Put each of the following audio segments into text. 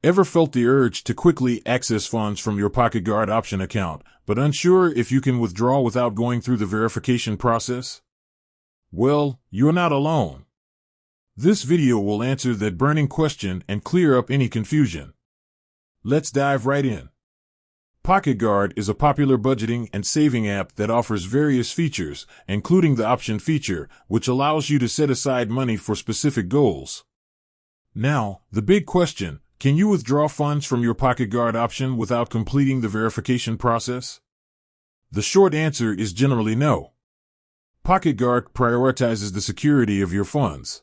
Ever felt the urge to quickly access funds from your PocketGuard Option account, but unsure if you can withdraw without going through the verification process? Well, you're not alone. This video will answer that burning question and clear up any confusion. Let's dive right in. PocketGuard is a popular budgeting and saving app that offers various features, including the option feature, which allows you to set aside money for specific goals. Now, the big question: can you withdraw funds from your PocketGuard option without completing the verification process? The short answer is generally no. PocketGuard prioritizes the security of your funds.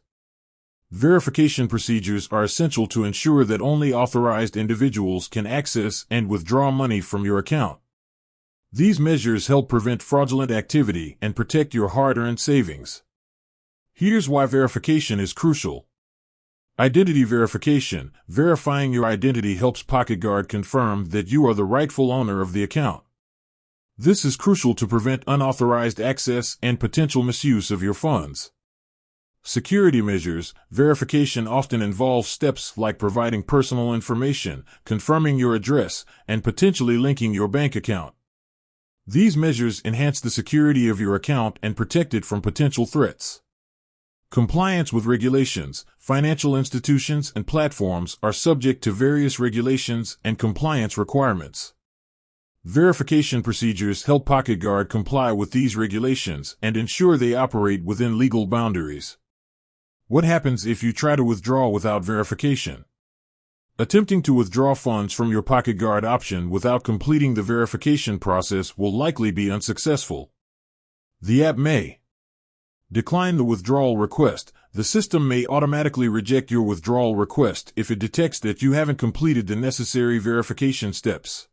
Verification procedures are essential to ensure that only authorized individuals can access and withdraw money from your account. These measures help prevent fraudulent activity and protect your hard-earned savings. Here's why verification is crucial. Identity verification. Verifying your identity helps PocketGuard confirm that you are the rightful owner of the account. This is crucial to prevent unauthorized access and potential misuse of your funds. Security measures. Verification often involves steps like providing personal information, confirming your address, and potentially linking your bank account. These measures enhance the security of your account and protect it from potential threats. Compliance with regulations. Financial institutions and platforms are subject to various regulations and compliance requirements. Verification procedures help PocketGuard comply with these regulations and ensure they operate within legal boundaries. What happens if you try to withdraw without verification? Attempting to withdraw funds from your PocketGuard option without completing the verification process will likely be unsuccessful. The app may decline the withdrawal request. The system may automatically reject your withdrawal request if it detects that you haven't completed the necessary verification steps.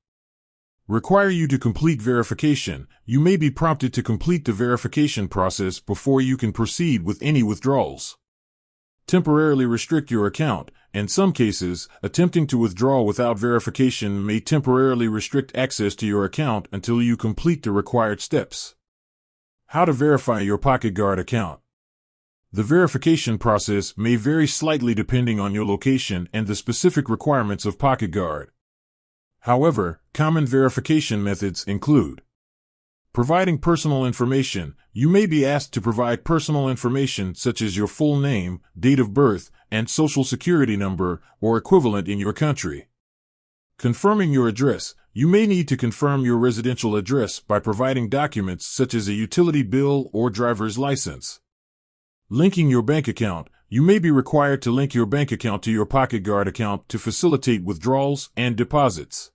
Require you to complete verification. You may be prompted to complete the verification process before you can proceed with any withdrawals. Temporarily restrict your account. In some cases, attempting to withdraw without verification may temporarily restrict access to your account until you complete the required steps. How to verify your PocketGuard account. The verification process may vary slightly depending on your location and the specific requirements of PocketGuard. However, common verification methods include providing personal information. You may be asked to provide personal information such as your full name, date of birth, and social security number or equivalent in your country. Confirming your address. You may need to confirm your residential address by providing documents such as a utility bill or driver's license. Linking your bank account. You may be required to link your bank account to your PocketGuard account to facilitate withdrawals and deposits.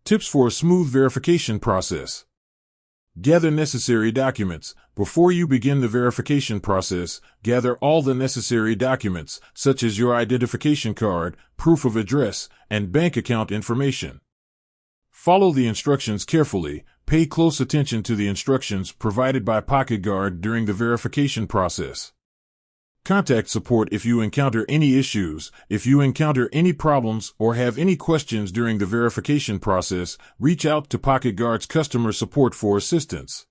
Tips for a smooth verification process. Gather necessary documents. Before you begin the verification process, gather all the necessary documents, such as your identification card, proof of address, and bank account information. Follow the instructions carefully. Pay close attention to the instructions provided by PocketGuard during the verification process. Contact support if you encounter any issues. If you encounter any problems or have any questions during the verification process, reach out to PocketGuard's customer support for assistance.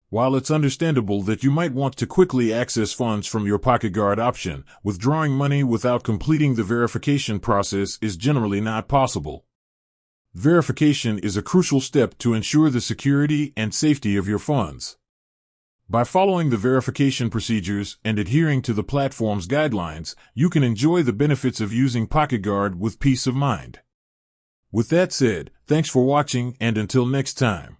While it's understandable that you might want to quickly access funds from your PocketGuard option, withdrawing money without completing the verification process is generally not possible. Verification is a crucial step to ensure the security and safety of your funds. By following the verification procedures and adhering to the platform's guidelines, you can enjoy the benefits of using PocketGuard with peace of mind. With that said, thanks for watching, and until next time.